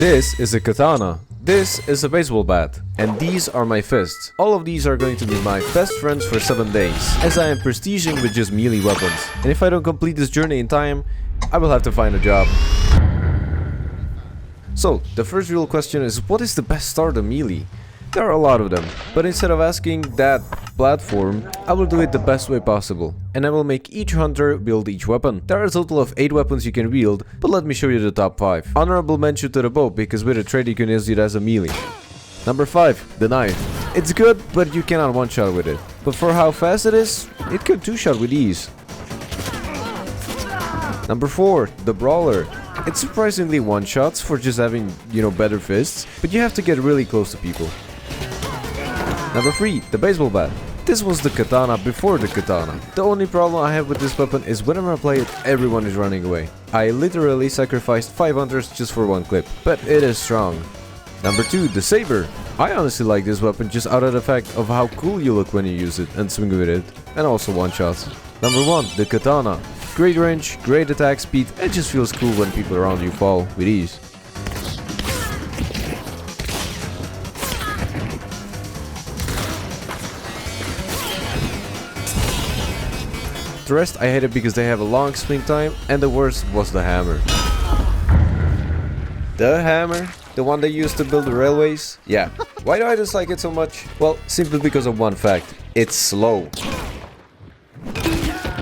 This is a katana. This is a baseball bat. And these are my fists. All of these are going to be my best friends for 7 days, as I am prestiging with just melee weapons. And if I don't complete this journey in time, I will have to find a job. So, the first real question is, what is the best starter melee? There are a lot of them, but instead of asking that platform, I will do it the best way possible. And I will make each hunter wield each weapon. There are a total of 8 weapons you can wield, but let me show you the top 5. Honorable mention to the bow, because with a trade you can use it as a melee. Number 5, the knife. It's good, but you cannot one-shot with it. But for how fast it is, it could 2-shot with ease. Number 4, the brawler. It's surprisingly one-shots for just having, better fists, but you have to get really close to people. Number 3, the baseball bat. This was the katana before the katana. The only problem I have with this weapon is whenever I play it, everyone is running away. I literally sacrificed 5 hunters just for one clip, but it is strong. Number 2, the saber. I honestly like this weapon just out of the fact of how cool you look when you use it and swing with it, and also one-shots. Number 1, the katana. Great range, great attack speed, it just feels cool when people around you fall with ease. The rest I hated because they have a long swing time, and the worst was the hammer. The hammer? The one they used to build the railways? Yeah. Why do I dislike it so much? Well, simply because of one fact. It's slow.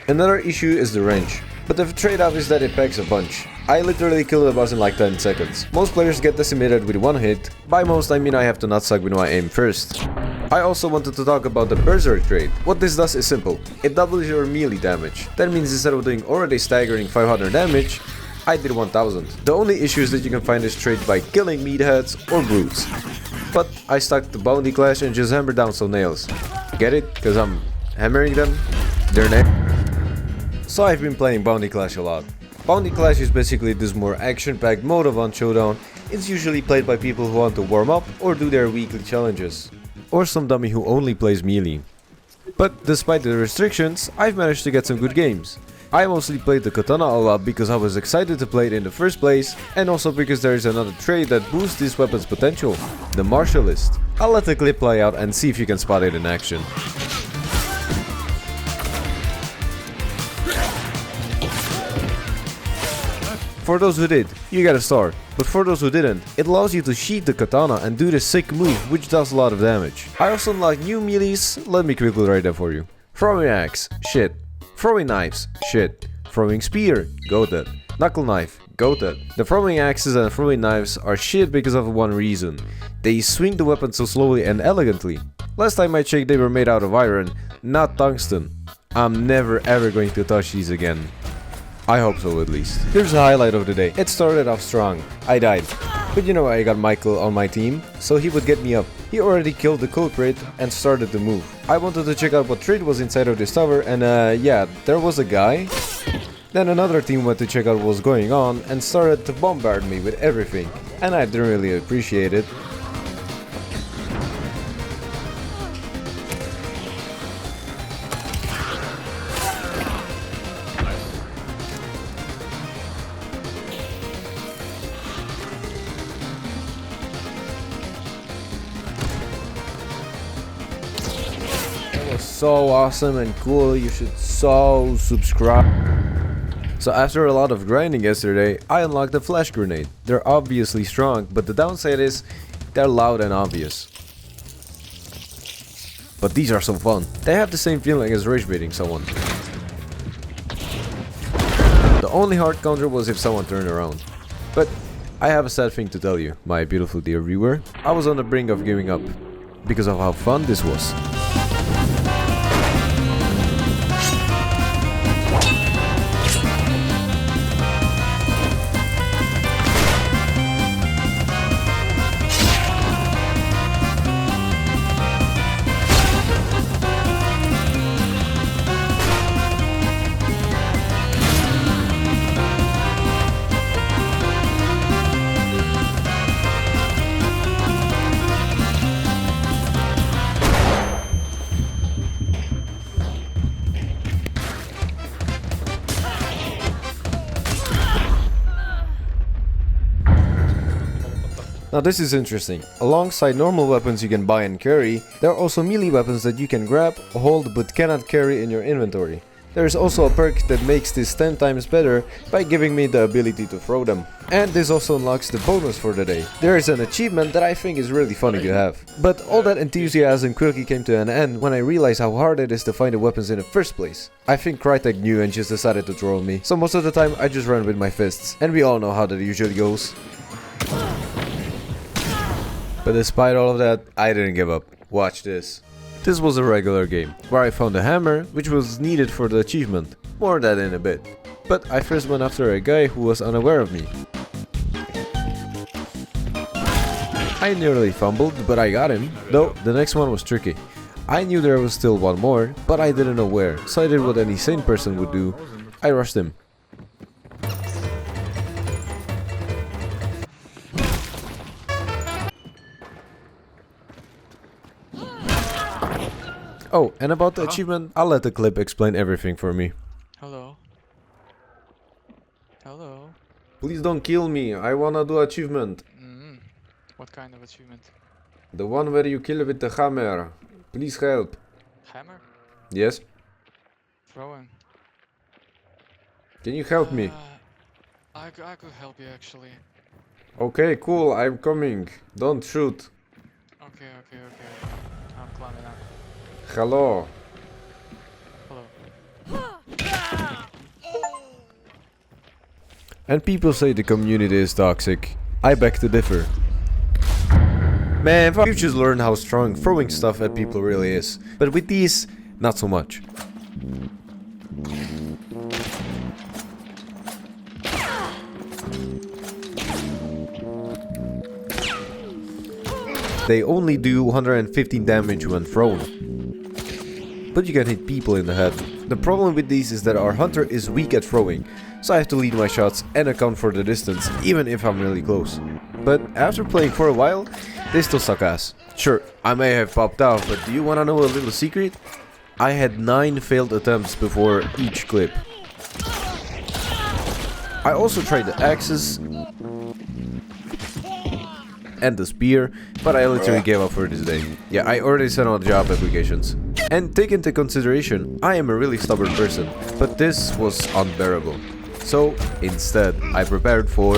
Another issue is the range. But the trade-off is that it packs a punch. I literally killed the boss in like 10 seconds. Most players get decimated with one hit. By most I mean I have to not suck when I aim first. I also wanted to talk about the berserk trade. What this does is simple. It doubles your melee damage. That means instead of doing already staggering 500 damage, I did 1000. The only issue is that you can find this trait by killing meatheads or brutes. But I stuck the bounty clash and just hammered down some nails. Get it? Cause I'm hammering them? Their name. So I've been playing Bounty Clash a lot. Bounty Clash is basically this more action-packed mode of on Showdown. It's usually played by people who want to warm up or do their weekly challenges. Or some dummy who only plays melee. But despite the restrictions, I've managed to get some good games. I mostly played the katana a lot because I was excited to play it in the first place, and also because there is another trait that boosts this weapon's potential, the martialist. I'll let the clip play out and see if you can spot it in action. For those who did, you get a star, but for those who didn't, it allows you to sheath the katana and do this sick move which does a lot of damage. I also unlocked new melees, let me quickly write that for you. Throwing axe, shit. Throwing knives, shit. Throwing spear, goated. Knuckle knife, goated. The throwing axes and throwing knives are shit because of one reason. They swing the weapon so slowly and elegantly. Last time I checked they were made out of iron, not tungsten. I'm never ever going to touch these again. I hope so at least. Here's the highlight of the day. It started off strong. I died. But I got Michael on my team, so he would get me up. He already killed the culprit and started the move. I wanted to check out what trait was inside of this tower, and yeah, there was a guy. Then another team went to check out what was going on and started to bombard me with everything. And I didn't really appreciate it. So awesome and cool, you should so subscribe. So after a lot of grinding yesterday, I unlocked the flash grenade. They're obviously strong, but the downside is they're loud and obvious. But these are some fun. They have the same feeling as rage baiting someone. The only hard counter was if someone turned around. But I have a sad thing to tell you, my beautiful dear viewer. I was on the brink of giving up because of how fun this was. Now this is interesting. Alongside normal weapons you can buy and carry, there are also melee weapons that you can grab, hold but cannot carry in your inventory. There is also a perk that makes this 10 times better by giving me the ability to throw them. And this also unlocks the bonus for the day. There is an achievement that I think is really funny to have. But all that enthusiasm quickly came to an end when I realized how hard it is to find the weapons in the first place. I think Crytek knew and just decided to troll me. So most of the time I just run with my fists. And we all know how that usually goes. But despite all of that, I didn't give up. Watch this. This was a regular game, where I found a hammer, which was needed for the achievement. More on that in a bit. But I first went after a guy who was unaware of me. I nearly fumbled, but I got him. Though, the next one was tricky. I knew there was still one more, but I didn't know where, so I did what any sane person would do. I rushed him. Oh, and about the achievement, I'll let the clip explain everything for me. Hello. Hello. Please don't kill me, I wanna do achievement. What kind of achievement? The one where you kill with the hammer. Please help. Hammer? Yes? Throwing. Can you help me? I could help you actually. Okay, cool, I'm coming. Don't shoot. Okay. I'm climbing up. Hello. Hello. And people say the community is toxic. I beg to differ. Man, you just learned how strong throwing stuff at people really is. But with these, not so much. They only do 115 damage when thrown. But you can hit people in the head. The problem with these is that our hunter is weak at throwing, so I have to lead my shots and account for the distance, even if I'm really close. But after playing for a while, they still suck ass. Sure, I may have popped out, but do you wanna know a little secret? I had 9 failed attempts before each clip. I also tried the axes and the spear, but I literally gave up for this day. Yeah, I already sent out job applications. And take into consideration, I am a really stubborn person, but this was unbearable. So, instead, I prepared for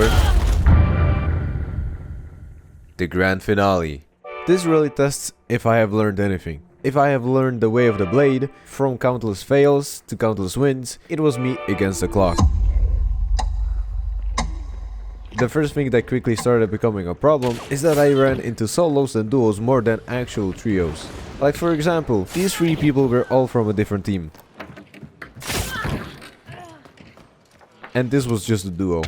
the grand finale. This really tests if I have learned anything. If I have learned the way of the blade, from countless fails to countless wins, it was me against the clock. The first thing that quickly started becoming a problem is that I ran into solos and duos more than actual trios. Like for example, these 3 people were all from a different team. And this was just a duo.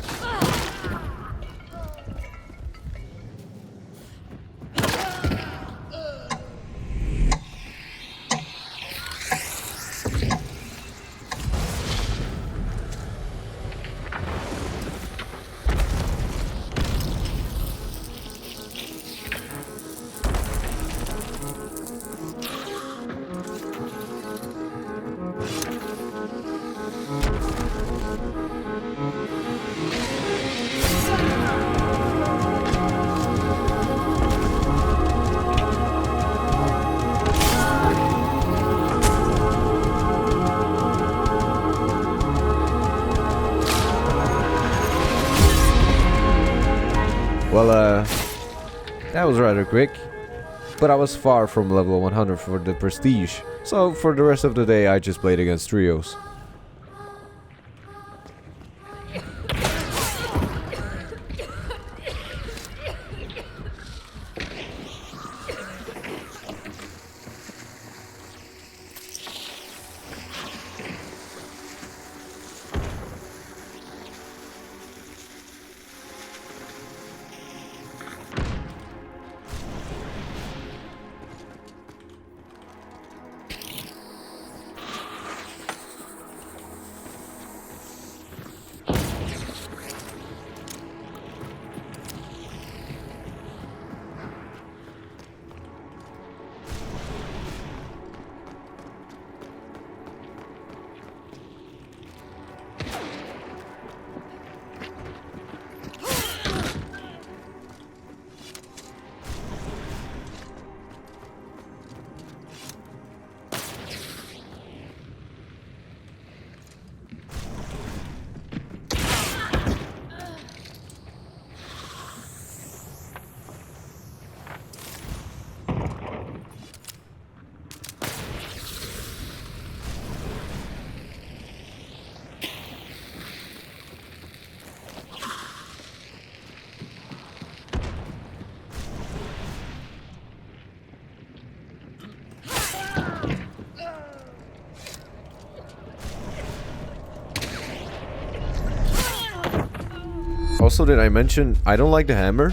Well, that was rather quick, but I was far from level 100 for the prestige, so for the rest of the day I just played against trios. Also, did I mention I don't like the hammer?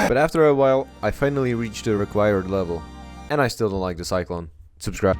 But after a while, I finally reached the required level. And I still don't like the cyclone. Subscribe.